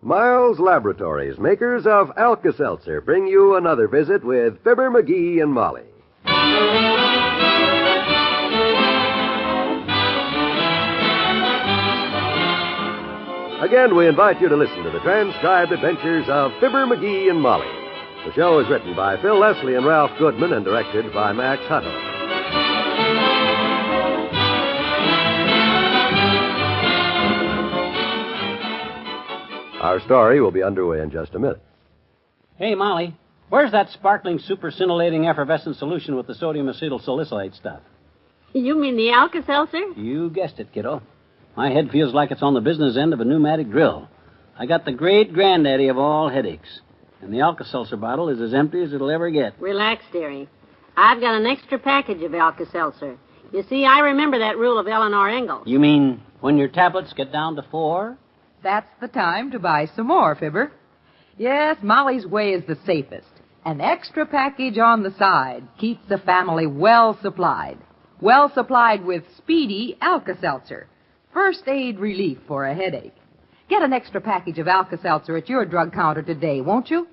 Miles Laboratories, makers of Alka-Seltzer, bring you another visit with Fibber, McGee, and Molly. Again, we invite you to listen to the transcribed adventures of Fibber, McGee, and Molly. The show is written by Phil Leslie and Ralph Goodman and directed by Max Hutto. Our story will be underway in just a minute. Hey, Molly, where's that sparkling, super scintillating effervescent solution with the sodium acetyl salicylate stuff? You mean the Alka-Seltzer? You guessed it, kiddo. My head feels like it's on the business end of a pneumatic drill. I got the great granddaddy of all headaches. And the Alka-Seltzer bottle is as empty as it'll ever get. Relax, dearie. I've got an extra package of Alka-Seltzer. You see, I remember that rule of Eleanor Engels. You mean when your tablets get down to 4? That's the time to buy some more, Fibber. Yes, Molly's way is the safest. An extra package on the side keeps the family well supplied. Well supplied with speedy Alka-Seltzer. First aid relief for a headache. Get an extra package of Alka-Seltzer at your drug counter today, won't you?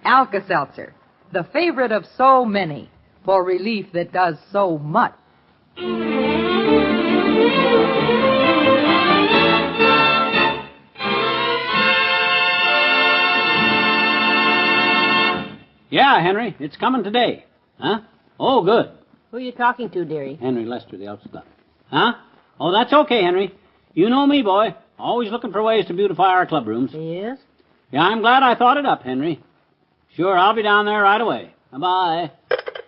Alka-Seltzer, the favorite of so many, for relief that does so much. Yeah, Henry, it's coming today. Huh? Oh, good. Who are you talking to, dearie? Henry Lester, the Elks Club. Huh? Oh, that's okay, Henry. You know me, boy. Always looking for ways to beautify our club rooms. Yes? Yeah, I'm glad I thought it up, Henry. Sure, I'll be down there right away. Bye-bye.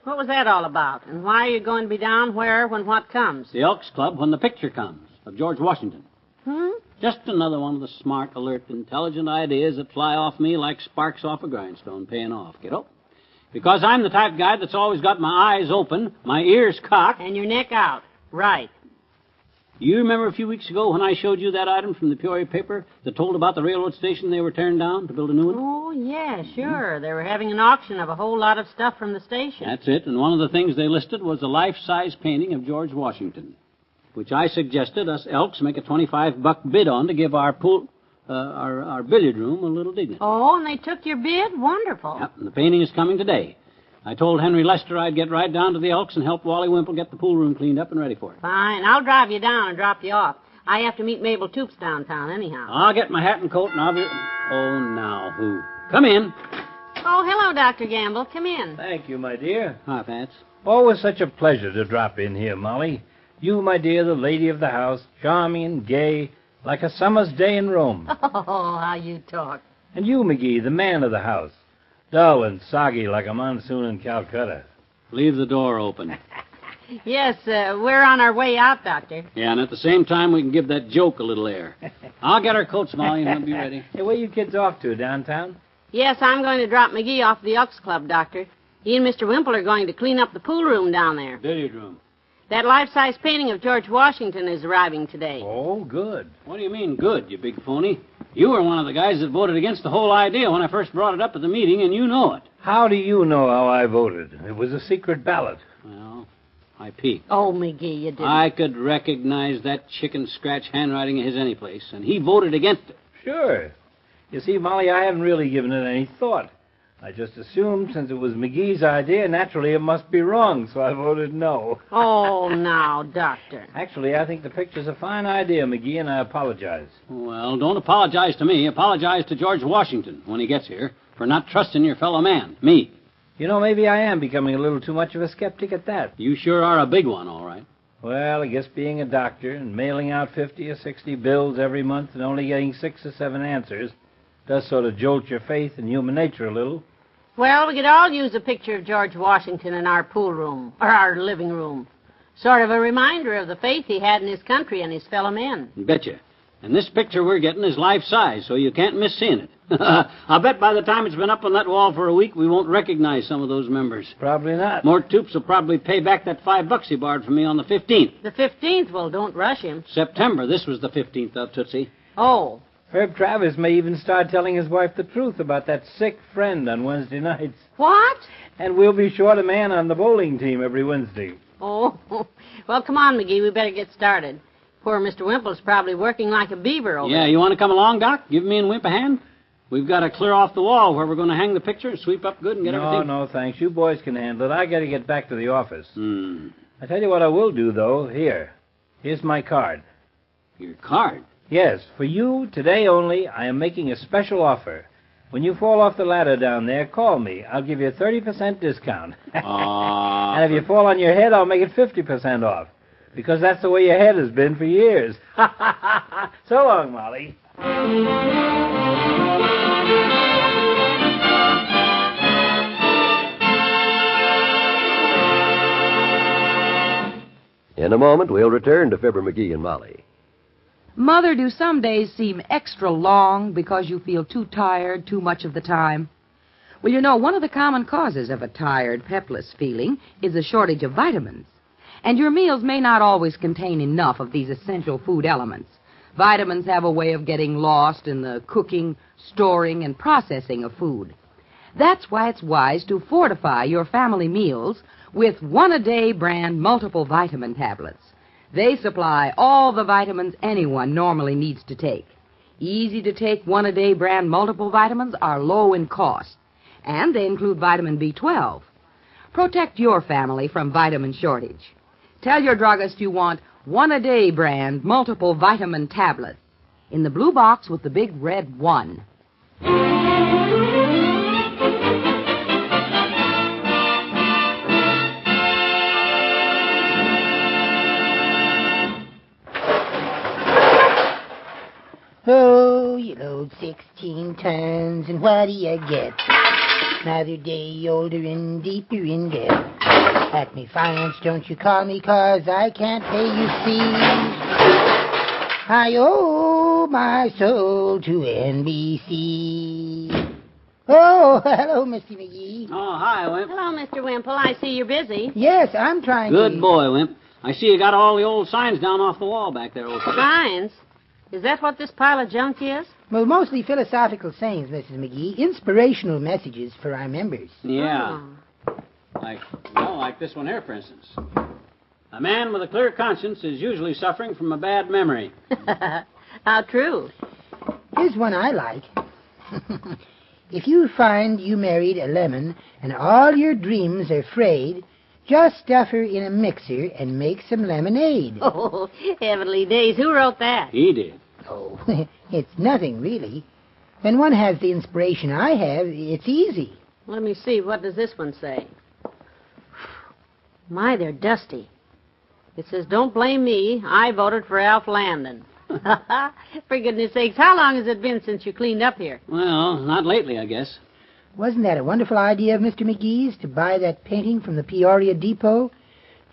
What was that all about? And why are you going to be down where when what comes? The Elks Club when the picture comes of George Washington. Just another one of the smart, alert, intelligent ideas that fly off me like sparks off a grindstone paying off, kiddo. Because I'm the type of guy that's always got my eyes open, my ears cocked. And your neck out. Right. You remember a few weeks ago when I showed you that item from the Peoria paper that told about the railroad station they were tearing down to build a new one? Oh, yeah, sure. They were having an auction of a whole lot of stuff from the station. That's it, and one of the things they listed was a life-size painting of George Washington, which I suggested us Elks make a $25 bid on to give our pool, our billiard room a little dignity. Oh, and they took your bid? Wonderful. Yep, and the painting is coming today. I told Henry Lester I'd get right down to the Elks and help Wally Wimple get the pool room cleaned up and ready for it. Fine. I'll drive you down and drop you off. I have to meet Mabel Toops downtown anyhow. I'll get my hat and coat and I'll be... Oh, now who? Come in. Oh, hello, Dr. Gamble. Come in. Thank you, my dear. Hi, Pats. Always such a pleasure to drop in here, Molly. You, my dear, the lady of the house, charming and gay, like a summer's day in Rome. Oh, how you talk. And you, McGee, the man of the house, dull and soggy like a monsoon in Calcutta. Leave the door open. Yes, we're on our way out, Doctor. Yeah, and at the same time, we can give that joke a little air. I'll get our coats, Molly, and we'll be ready. Hey, where you kids off to, downtown? Yes, I'm going to drop McGee off at the Elks Club, Doctor. He and Mr. Wimple are going to clean up the pool room down there. Billiard room. That life-size painting of George Washington is arriving today. Oh, good. What do you mean, good, you big phony? You were one of the guys that voted against the whole idea when I first brought it up at the meeting, and you know it. How do you know how I voted? It was a secret ballot. Well, I peeked. Oh, McGee, you didn't. I could recognize that chicken-scratch handwriting of his any place, and he voted against it. Sure. You see, Molly, I haven't really given it any thought. I just assumed since it was McGee's idea, naturally it must be wrong, so I voted no. Oh, now, Doctor. Actually, I think the picture's a fine idea, McGee, and I apologize. Well, don't apologize to me. Apologize to George Washington when he gets here for not trusting your fellow man, me. You know, maybe I am becoming a little too much of a skeptic at that. You sure are a big one, all right. Well, I guess being a doctor and mailing out 50 or 60 bills every month and only getting 6 or 7 answers does sort of jolt your faith in human nature a little. Well, we could all use a picture of George Washington in our pool room, or our living room. Sort of a reminder of the faith he had in his country and his fellow men. Betcha. And this picture we're getting is life-size, so you can't miss seeing it. I'll bet by the time it's been up on that wall for a week, we won't recognize some of those members. Probably not. Mort Toops will probably pay back that $5 he borrowed from me on the 15th. The 15th? Well, don't rush him. September. This was the 15th of Tootsie. Oh. Herb Travis may even start telling his wife the truth about that sick friend on Wednesday nights. What? And we'll be short a man on the bowling team every Wednesday. Oh. Well, come on, McGee. We better get started. Poor Mr. Wimple's probably working like a beaver over there. Yeah, you want to come along, Doc? Give me and Wimp a hand? We've got to clear off the wall where we're going to hang the picture and sweep up good and get everything. No, thanks. You boys can handle it. I got to get back to the office. I tell you what I will do, though. Here's my card. Your card? Yes, for you, today only, I am making a special offer. When you fall off the ladder down there, call me. I'll give you a 30% discount. And if you fall on your head, I'll make it 50% off. Because that's the way your head has been for years. So long, Molly. In a moment, we'll return to Fibber McGee and Molly. Mother, do some days seem extra long because you feel too tired too much of the time? Well, you know, one of the common causes of a tired, pepless feeling is a shortage of vitamins. And your meals may not always contain enough of these essential food elements. Vitamins have a way of getting lost in the cooking, storing, and processing of food. That's why it's wise to fortify your family meals with one-a-day brand multiple vitamin tablets. They supply all the vitamins anyone normally needs to take. Easy-to-take one-a-day brand multiple vitamins are low in cost, and they include vitamin B12. Protect your family from vitamin shortage. Tell your druggist you want one-a-day brand multiple vitamin tablets in the blue box with the big red 1. Oh, you load 16 tons, and what do you get? Another day older and deeper in debt. Acme Finance, don't you call me, 'cause I can't pay you fees. I owe my soul to NBC. Oh, hello, Mr. McGee. Oh, hi, Wimp. Hello, Mr. Wimple. I see you're busy. Yes, I'm trying to... Good boy, Wimp. I see you got all the old signs down off the wall back there, old fellow. Signs? Is that what this pile of junk is? Well, mostly philosophical sayings, Mrs. McGee. Inspirational messages for our members. Yeah. Like this one here, for instance. A man with a clear conscience is usually suffering from a bad memory. How true. Here's one I like. If you find you married a lemon and all your dreams are frayed, just stuff her in a mixer and make some lemonade. Oh, heavenly days. Who wrote that? He did. Oh, it's nothing, really. When one has the inspiration I have, it's easy. Let me see. What does this one say? My, they're dusty. It says, don't blame me. I voted for Alf Landon. For goodness sakes, how long has it been since you cleaned up here? Well, not lately, I guess. Wasn't that a wonderful idea of Mr. McGee's to buy that painting from the Peoria Depot?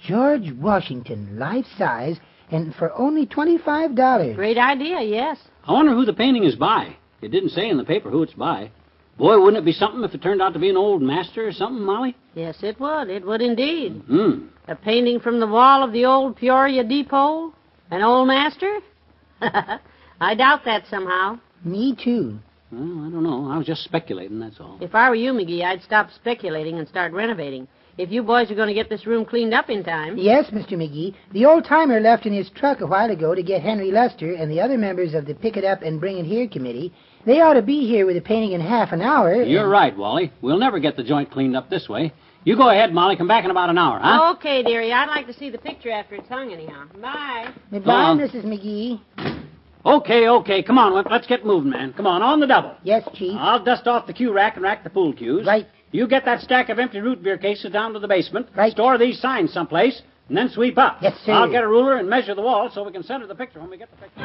George Washington, life-size, and for only $25. Great idea, yes. I wonder who the painting is by. It didn't say in the paper who it's by. Boy, wouldn't it be something if it turned out to be an old master or something, Molly? Yes, it would. It would indeed. Mm. A painting from the wall of the old Peoria Depot? An old master? I doubt that somehow. Me too. Well, I don't know. I was just speculating, that's all. If I were you, McGee, I'd stop speculating and start renovating. If you boys are going to get this room cleaned up in time. Yes, Mr. McGee. The old-timer left in his truck a while ago to get Henry Lester and the other members of the Pick It Up and Bring It Here committee. They ought to be here with the painting in half an hour. You're right, Wally. We'll never get the joint cleaned up this way. You go ahead, Molly. Come back in about an hour, huh? Okay, dearie. I'd like to see the picture after it's hung, anyhow. Bye. Goodbye, Mrs. McGee. Okay. Come on, Wimp. Let's get moving, man. Come on the double. Yes, Chief. I'll dust off the cue rack and rack the pool cues. Right. You get that stack of empty root beer cases down to the basement. Right. Store these signs someplace, and then sweep up. Yes, sir. I'll get a ruler and measure the wall so we can center the picture when we get the picture.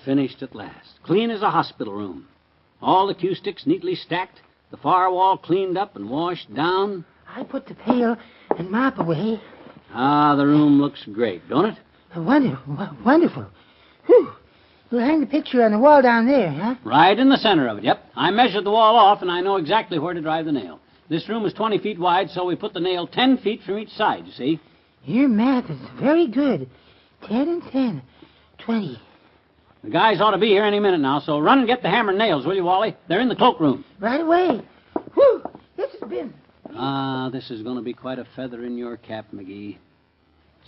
Finished at last. Clean as a hospital room. All the cue sticks neatly stacked, the far wall cleaned up and washed down. I put the pail and mop away. The room looks great, don't it? Wonderful. Whew. We'll hang the picture on the wall down there, huh? Right in the center of it, yep. I measured the wall off, and I know exactly where to drive the nail. This room is 20 feet wide, so we put the nail 10 feet from each side, you see. Your math is very good. 10 and 10. 20. The guys ought to be here any minute now, so run and get the hammer and nails, will you, Wally? They're in the cloakroom. Right away. Whew, this has been... This is going to be quite a feather in your cap, McGee.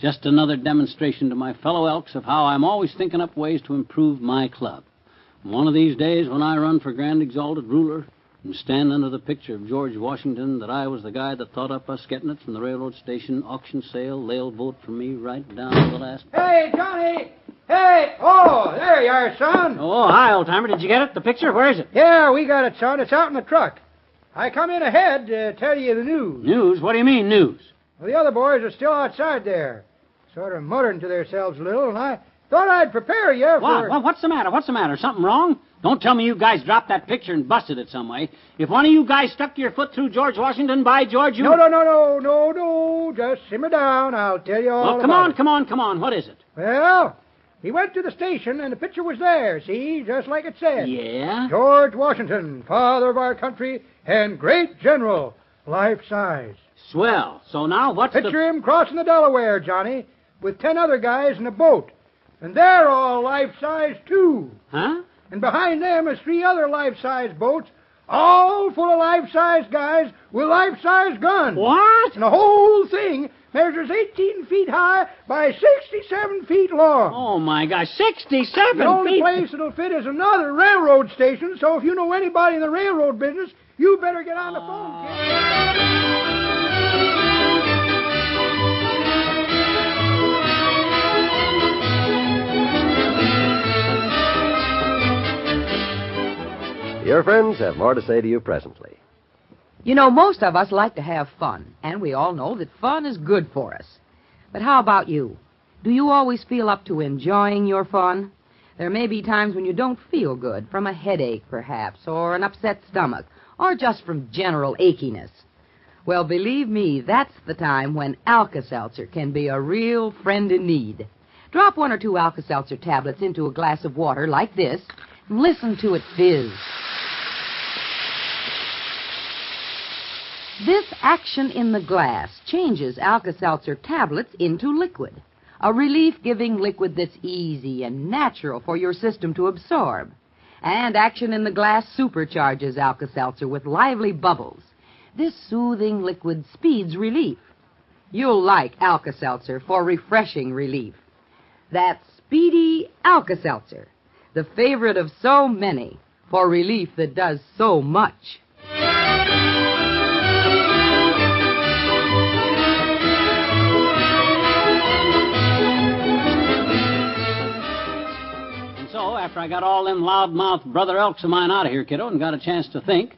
Just another demonstration to my fellow Elks of how I'm always thinking up ways to improve my club. One of these days, when I run for Grand Exalted Ruler and stand under the picture of George Washington that I was the guy that thought up us getting it from the railroad station auction sale, they'll vote for me right down to the last... Hey, Johnny! Hey! Oh, there you are, son. Oh, hi, old-timer. Did you get it? The picture? Where is it? Yeah, we got it, son. It's out in the truck. I come in ahead to tell you the news. News? What do you mean, news? Well, the other boys are still outside there, sort of muttering to themselves a little, and I thought I'd prepare you for... What? What's the matter? What's the matter? Something wrong? Don't tell me you guys dropped that picture and busted it some way. If one of you guys stuck your foot through George Washington, by George, you... No. Just simmer down. I'll tell you all about it. Come on. What is it? Well, he went to the station, and the picture was there, see, just like it said. Yeah? George Washington, father of our country and great general, life-size. Swell. So now what's Picture him crossing the Delaware, Johnny, with 10 other guys in a boat. And they're all life-size, too. Huh? And behind them is 3 other life-size boats, all full of life-size guys with life-size guns. What? And the whole thing measures 18 feet high by 67 feet long. Oh, my gosh, 67 The only feet. place it'll fit is another railroad station, so if you know anybody in the railroad business, you better get on the phone, kid. Your friends have more to say to you presently. You know, most of us like to have fun, and we all know that fun is good for us. But how about you? Do you always feel up to enjoying your fun? There may be times when you don't feel good, from a headache, perhaps, or an upset stomach, or just from general achiness. Well, believe me, that's the time when Alka-Seltzer can be a real friend in need. Drop 1 or 2 Alka-Seltzer tablets into a glass of water like this, and listen to it fizz. This action in the glass changes Alka-Seltzer tablets into liquid, a relief-giving liquid that's easy and natural for your system to absorb. And action in the glass supercharges Alka-Seltzer with lively bubbles. This soothing liquid speeds relief. You'll like Alka-Seltzer for refreshing relief. That's speedy Alka-Seltzer, the favorite of so many, for relief that does so much. After I got all them loudmouth brother Elks of mine out of here, kiddo, and got a chance to think,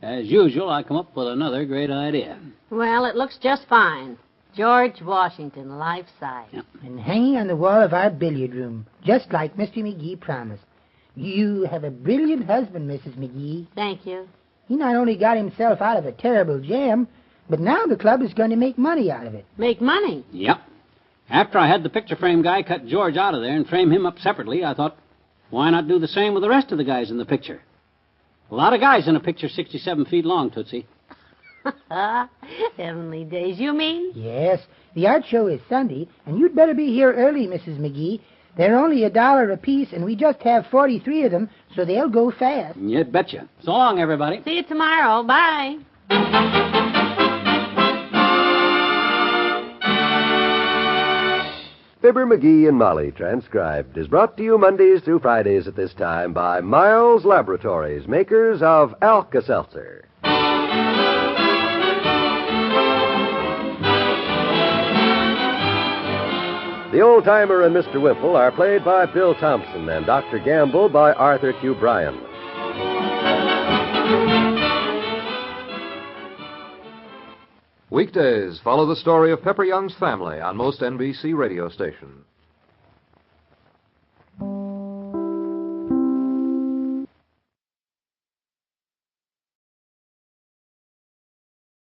as usual, I come up with another great idea. Well, it looks just fine. George Washington, life-size. Yep. And hanging on the wall of our billiard room, just like Mr. McGee promised. You have a brilliant husband, Mrs. McGee. Thank you. He not only got himself out of a terrible jam, but now the club is going to make money out of it. Make money? Yep. After I had the picture frame guy cut George out of there and frame him up separately, I thought, why not do the same with the rest of the guys in the picture? A lot of guys in a picture 67 feet long, Tootsie. Heavenly days, you mean? Yes. The art show is Sunday, and you'd better be here early, Mrs. McGee. They're only $1 apiece, and we just have 43 of them, so they'll go fast. You'd betcha. So long, everybody. See you tomorrow. Bye. Fibber, McGee, and Molly, transcribed, is brought to you Mondays through Fridays at this time by Miles Laboratories, makers of Alka-Seltzer. The Old-Timer and Mr. Wimple are played by Bill Thompson and Dr. Gamble by Arthur Q. Bryan. Weekdays follow the story of Pepper Young's family on most NBC radio stations.